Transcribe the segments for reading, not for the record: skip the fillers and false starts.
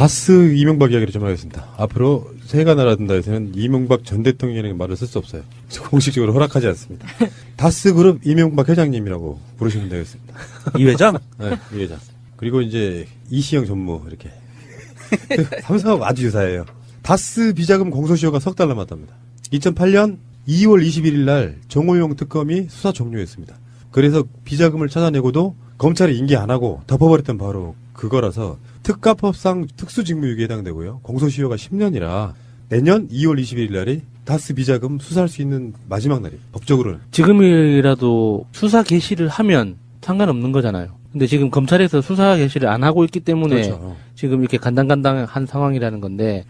다스 이명박 이야기를 좀 하겠습니다. 앞으로 새해가 날아든다 해서는 이명박 전 대통령이라는 말을 쓸 수 없어요. 공식적으로 허락하지 않습니다. 다스 그룹 이명박 회장님이라고 부르시면 되겠습니다. 이 회장? 네, 이 회장. 그리고 이제 이시영 전무 이렇게. 삼성하고 아주 유사해요. 다스 비자금 공소시효가 석 달 남았답니다. 2008년 2월 21일 날 정호용 특검이 수사 종료했습니다. 그래서 비자금을 찾아내고도 검찰이 인계 안 하고 덮어버렸던 바로 그거라서 특가법상 특수직무유기에 해당되고요. 공소시효가 10년이라 내년 2월 21일 날이 다스 비자금 수사할 수 있는 마지막 날이에요. 법적으로는. 지금이라도 수사 개시를 하면 상관없는 거잖아요. 근데 지금 검찰에서 수사 개시를 안 하고 있기 때문에 그렇죠. 지금 이렇게 간당간당한 상황이라는 건데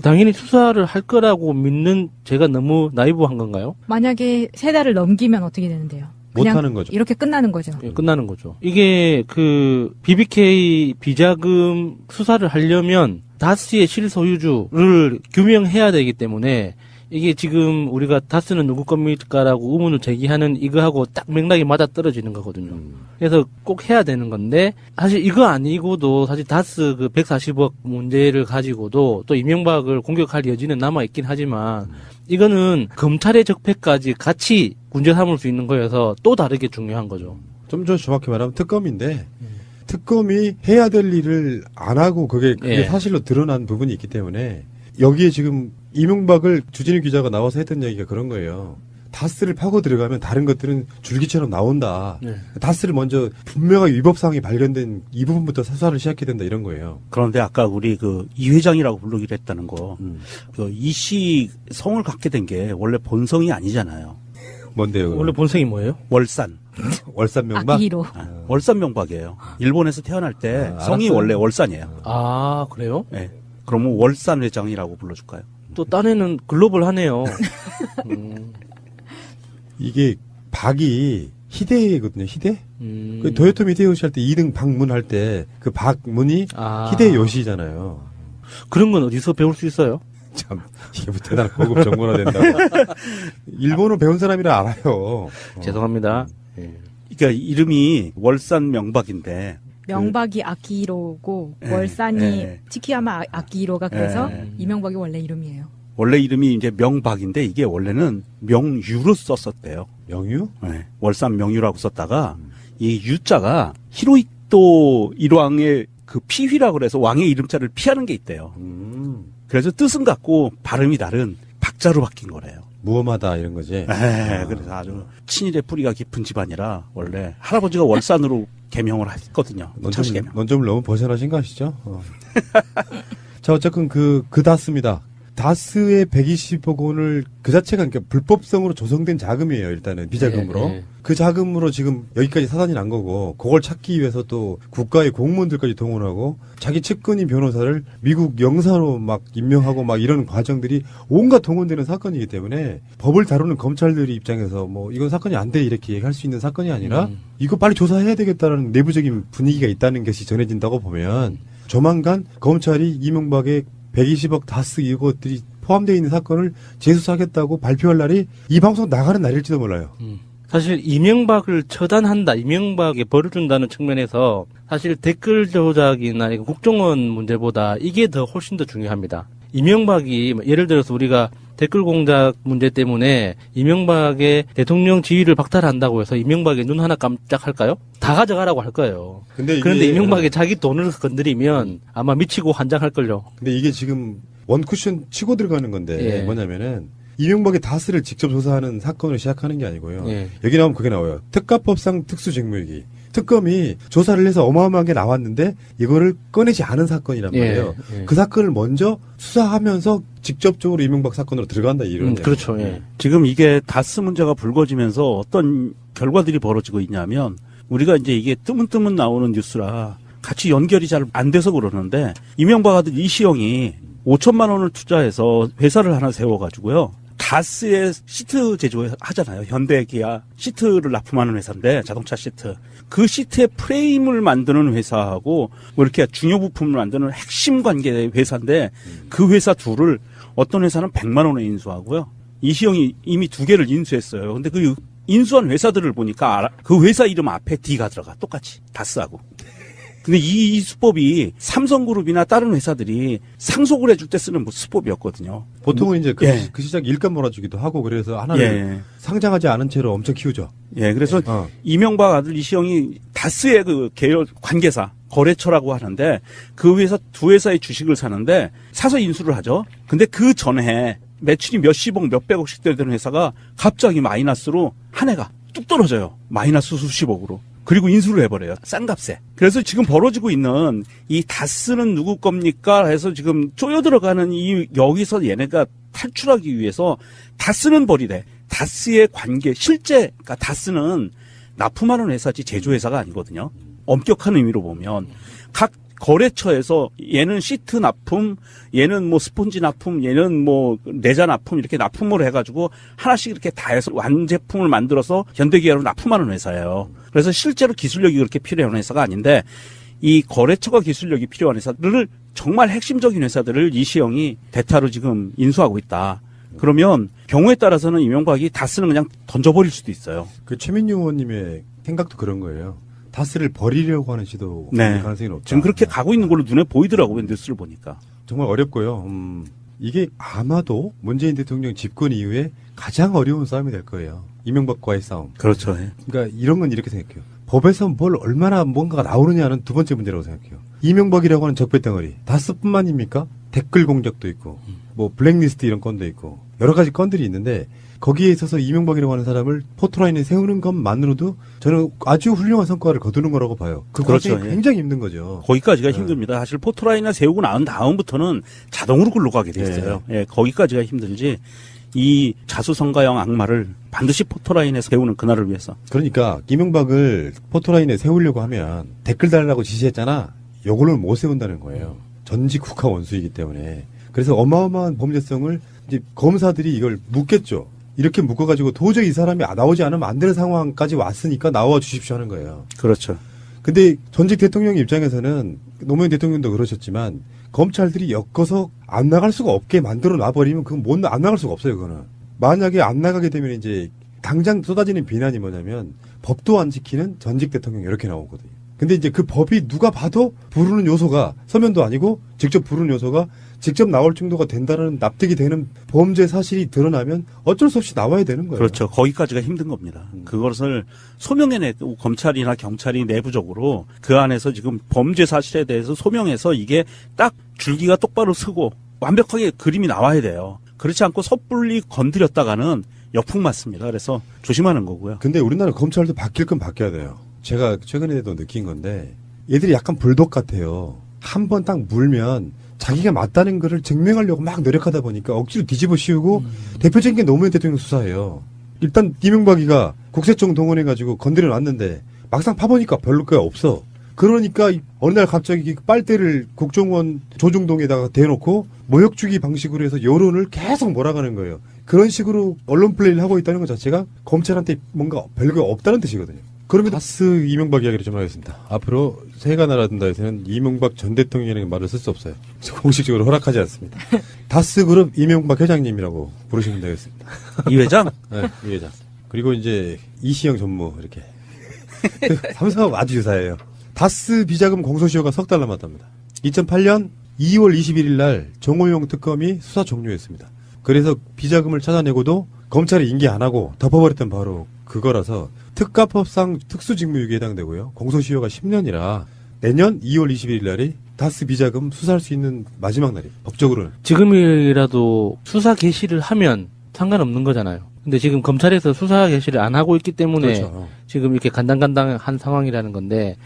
당연히 수사를 할 거라고 믿는 제가 너무 나이브한 건가요? 만약에 3달을 넘기면 어떻게 되는데요? 그냥 못하는 거죠. 이렇게 끝나는 거죠. 예, 끝나는 거죠. 이게 그 BBK 비자금 수사를 하려면 다스의 실소유주를 규명해야 되기 때문에 이게 지금 우리가 다스는 누구 겁니까라고 의문을 제기하는 이거하고 딱 맥락이 맞아 떨어지는 거거든요. 그래서 꼭 해야 되는 건데 사실 이거 아니고도 사실 다스 그 140억 문제를 가지고도 또 이명박을 공격할 여지는 남아 있긴 하지만 이거는 검찰의 적폐까지 같이 문제 삼을 수 있는 거여서 또 다르게 중요한 거죠. 좀 더 정확히 말하면 특검인데 특검이 해야 될 일을 안 하고 그게 예. 사실로 드러난 부분이 있기 때문에 여기에 지금 이명박을 주진우 기자가 나와서 했던 얘기가 그런 거예요. 다스를 파고 들어가면 다른 것들은 줄기처럼 나온다. 네. 다스를 먼저 분명하게 위법사항이 발견된 이 부분부터 수사를 시작해야 된다 이런 거예요. 그런데 아까 우리 그 이 회장이라고 부르기로 했다는 거, 그 이씨 성을 갖게 된 게 원래 본성이 아니잖아요. 뭔데요? 그건? 원래 본성이 뭐예요? 월산. 월산 명박? 악기로. 월산 명박이에요. 일본에서 태어날 때 성이 알았어요. 원래 월산이에요. 아, 그래요? 네. 그러면 월산 회장이라고 불러줄까요? 또 딴에는 글로벌하네요. 이게 박이 히데거든요. 히데? 음. 그 도요토미 히데요시 할 때 2등 박문 할 때 그 박문이 아. 히데요시잖아요. 그런 건 어디서 배울 수 있어요? 참 이게 뭐 대단한 고급 정보나 된다고. 일본어 배운 사람이라 알아요. 죄송합니다. 예. 그러니까 이름이 월산 명박인데 명박이 아키히로고 예, 월산이 예. 치키야마 아키히로가 그래서 예. 이명박이 원래 이름이에요. 원래 이름이 이제 명박인데 이게 원래는 명유로 썼었대요. 명유? 네. 월산 명유라고 썼다가 이 유자가 히로히토 일왕의 그 피휘라고 그래서 왕의 이름자를 피하는 게 있대요. 그래서 뜻은 같고 발음이 다른 박자로 바뀐 거래요. 무엄하다 이런 거지. 그래서 아주 친일의 뿌리가 깊은 집안이라 원래 할아버지가 월산으로 개명을 했거든요. 창씨 개명. 논점을 너무 벗어나신 거 아시죠? 자, 어쨌든 그 다스입니다. 다스의 120억 원을 그 자체가 그러니까 불법성으로 조성된 자금이에요. 일단은 비자금으로. 예, 예. 그 자금으로 지금 여기까지 사단이 난 거고 그걸 찾기 위해서 또 국가의 공무원들까지 동원하고 자기 측근인 변호사를 미국 영사로 막 임명하고 막 이런 과정들이 온갖 동원되는 사건이기 때문에 법을 다루는 검찰들이 입장에서 뭐 이건 사건이 안 돼 이렇게 얘기할 수 있는 사건이 아니라 이거 빨리 조사해야 되겠다라는 내부적인 분위기가 있다는 것이 전해진다고 보면 조만간 검찰이 이명박의 120억 다스 이것들이 포함되어 있는 사건을 재수사하겠다고 발표할 날이 이 방송 나가는 날일지도 몰라요. 사실 이명박을 처단한다, 이명박에 벌을 준다는 측면에서 사실 댓글 조작이나 이거 국정원 문제보다 이게 더 훨씬 더 중요합니다. 이명박이 예를 들어서 우리가 댓글 공작 문제 때문에 이명박의 대통령 지위를 박탈한다고 해서 이명박의 눈 하나 깜짝할까요? 다 가져가라고 할 거예요. 그런데 이명박이 자기 돈을 건드리면 아마 미치고 환장할걸요. 근데 이게 지금 원 쿠션 치고 들어가는 건데 예. 뭐냐면은 이명박의 다스를 직접 조사하는 사건을 시작하는 게 아니고요. 예. 여기 나오면 그게 나와요. 특가법상 특수직무유기. 특검이 조사를 해서 어마어마하게 나왔는데 이거를 꺼내지 않은 사건이란 말이에요. 예. 그 사건을 먼저 수사하면서 직접적으로 이명박 사건으로 들어간다 이런. 그렇죠. 예. 지금 이게 다스 문제가 불거지면서 어떤 결과들이 벌어지고 있냐면 우리가 이제 이게 뜨문뜨문 나오는 뉴스라 같이 연결이 잘 안 돼서 그러는데 이명박 아들 이시영이 5천만 원을 투자해서 회사를 하나 세워가지고요. 다스의 시트 제조하잖아요. 현대기아 시트를 납품하는 회사인데 자동차 시트. 그 시트의 프레임을 만드는 회사하고 뭐 이렇게 중요 부품을 만드는 핵심 관계 회사인데 그 회사 둘을 어떤 회사는 100만 원에 인수하고요. 이시영이 이미 2개를 인수했어요. 근데 그 인수한 회사들을 보니까 그 회사 이름 앞에 D가 들어가. 똑같이 다스하고. 근데 이 수법이 삼성그룹이나 다른 회사들이 상속을 해줄 때 쓰는 수법이었거든요. 보통은 이제 예. 그 시작 일감 몰아주기도 하고 그래서 하나를 예. 상장하지 않은 채로 엄청 키우죠. 예, 그래서 이명박 아들 이시영이 다스의 그 계열 관계사 거래처라고 하는데 그 회사 두 회사의 주식을 사는데 사서 인수를 하죠. 근데 그 전에 매출이 몇십억, 몇백억씩 되는 회사가 갑자기 마이너스로 한 해가 뚝 떨어져요. 마이너스 수십억으로. 그리고 인수를 해버려요. 싼 값에. 그래서 지금 벌어지고 있는 이 다스는 누구 겁니까? 해서 지금 쪼여들어가는 이 여기서 얘네가 탈출하기 위해서 다스는 버리래. 다스의 관계, 실제, 그러니까 다스는 납품하는 회사지 제조회사가 아니거든요. 엄격한 의미로 보면. 각 거래처에서 얘는 시트 납품, 얘는 뭐 스폰지 납품, 얘는 뭐 내자 납품 이렇게 납품을 해가지고 하나씩 이렇게 다 해서 완제품을 만들어서 현대기아로 납품하는 회사예요. 그래서 실제로 기술력이 그렇게 필요한 회사가 아닌데 이 거래처가 기술력이 필요한 회사들을 정말 핵심적인 회사들을 이시영이 대타로 지금 인수하고 있다. 그러면 경우에 따라서는 이명박이 다스는 그냥 던져버릴 수도 있어요. 그 최민유 의원님의 생각도 그런 거예요. 다스를 버리려고 하는 시도 네. 가능성이 높다. 지금 그렇게 가고 있는 걸로 눈에 보이더라고요. 뉴스를 보니까. 정말 어렵고요. 이게 아마도 문재인 대통령 집권 이후에 가장 어려운 싸움이 될 거예요. 이명박과의 싸움. 그렇죠. 예. 그러니까 이런 건 이렇게 생각해요. 법에서 뭘 얼마나 뭔가가 나오느냐는 두 번째 문제라고 생각해요. 이명박이라고 하는 적폐덩어리 다스뿐만입니까? 댓글 공작도 있고 뭐 블랙리스트 이런 건도 있고 여러 가지 건들이 있는데 거기에 있어서 이명박이라고 하는 사람을 포토라인에 세우는 것만으로도 저는 아주 훌륭한 성과를 거두는 거라고 봐요. 그 그렇죠. 과정이 예. 굉장히 힘든 거죠. 거기까지가 힘듭니다. 사실 포토라인을 세우고 난 다음부터는 자동으로 굴러가게 돼 있어요. 예, 거기까지가 힘들지. 이 자수성가형 악마를 반드시 포토라인에 세우는 그날을 위해서. 그러니까 이명박을 포토라인에 세우려고 하면 댓글 달라고 지시했잖아. 요걸로 못 세운다는 거예요. 전직 국가 원수이기 때문에. 그래서 어마어마한 범죄성을 이제 검사들이 이걸 묻겠죠. 이렇게 묶어가지고 도저히 이 사람이 나오지 않으면 안 되는 상황까지 왔으니까 나와 주십시오 하는 거예요. 그렇죠. 근데 전직 대통령 입장에서는 노무현 대통령도 그러셨지만 검찰들이 엮어서 안 나갈 수가 없게 만들어 놔버리면 그건 안 나갈 수가 없어요. 그거는. 만약에 안 나가게 되면 이제 당장 쏟아지는 비난이 뭐냐면 법도 안 지키는 전직 대통령 이렇게 나오거든요. 근데 이제 그 법이 누가 봐도 부르는 요소가 서면도 아니고 직접 부르는 요소가 직접 나올 정도가 된다는 납득이 되는 범죄 사실이 드러나면 어쩔 수 없이 나와야 되는 거예요. 그렇죠. 거기까지가 힘든 겁니다. 그것을 소명해내고 검찰이나 경찰이 내부적으로 그 안에서 지금 범죄 사실에 대해서 소명해서 이게 딱 줄기가 똑바로 서고 완벽하게 그림이 나와야 돼요. 그렇지 않고 섣불리 건드렸다가는 역풍 맞습니다. 그래서 조심하는 거고요. 근데 우리나라 검찰도 바뀔 건 바뀌어야 돼요. 제가 최근에도 느낀 건데 얘들이 약간 불독 같아요. 한 번 딱 물면 자기가 맞다는 거를 증명하려고 막 노력하다 보니까 억지로 뒤집어 씌우고 대표적인 게 노무현 대통령 수사예요. 일단 이명박이가 국세청 동원해가지고 건드려 놨는데 막상 파보니까 별로 게 없어. 그러니까 어느 날 갑자기 빨대를 국정원 조중동에다가 대놓고 모욕주기 방식으로 해서 여론을 계속 몰아가는 거예요. 그런 식으로 언론 플레이를 하고 있다는 것 자체가 검찰한테 뭔가 별거 없다는 뜻이거든요. 그러면 다스 이명박 이야기를 좀 하겠습니다. 앞으로 새해가 날아든다에서는 이명박 전 대통령이라는 말을 쓸 수 없어요. 공식적으로 허락하지 않습니다. 다스 그룹 이명박 회장님이라고 부르시면 되겠습니다. 이 회장? 네, 이 회장. 그리고 이제 이시영 전무 이렇게 삼성하고 아주 유사해요. 다스 비자금 공소시효가 석 달 남았답니다. 2008년 2월 21일 날 정호영 특검이 수사 종료했습니다. 그래서 비자금을 찾아내고도 검찰이 인계 안 하고 덮어버렸던 바로 그거라서 특가법상 특수직무유기에 해당되고요. 공소시효가 10년이라 내년 2월 21일 날이 다스 비자금 수사할 수 있는 마지막 날이에요. 법적으로는. 지금이라도 수사 개시를 하면 상관없는 거잖아요. 근데 지금 검찰에서 수사 개시를 안 하고 있기 때문에 그렇죠. 지금 이렇게 간당간당한 상황이라는 건데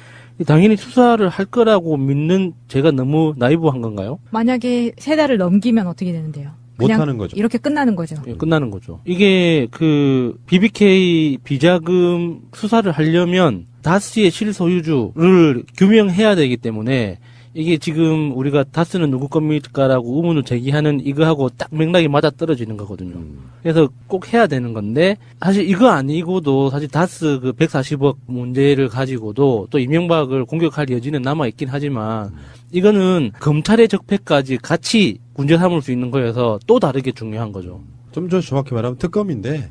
당연히 수사를 할 거라고 믿는 제가 너무 나이브한 건가요? 만약에 3달을 넘기면 어떻게 되는데요? 그냥 못하는 거죠. 이렇게 끝나는 거죠. 예, 끝나는 거죠. 이게 그 BBK 비자금 수사를 하려면 다스의 실소유주를 규명해야 되기 때문에 이게 지금 우리가 다스는 누구 겁니까라고 의문을 제기하는 이거하고 딱 맥락이 맞아 떨어지는 거거든요. 그래서 꼭 해야 되는 건데 사실 이거 아니고도 사실 다스 그 140억 문제를 가지고도 또 이명박을 공격할 여지는 남아 있긴 하지만 이거는 검찰의 적폐까지 같이 문제 삼을 수 있는 거여서 또 다르게 중요한 거죠. 좀 더 정확히 말하면 특검인데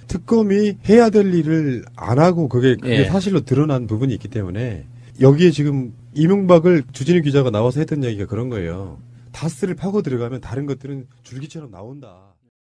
특검이 해야 될 일을 안 하고 그게 예. 사실로 드러난 부분이 있기 때문에 여기에 지금 이명박을 주진우 기자가 나와서 했던 얘기가 그런 거예요. 다스를 파고 들어가면 다른 것들은 줄기처럼 나온다.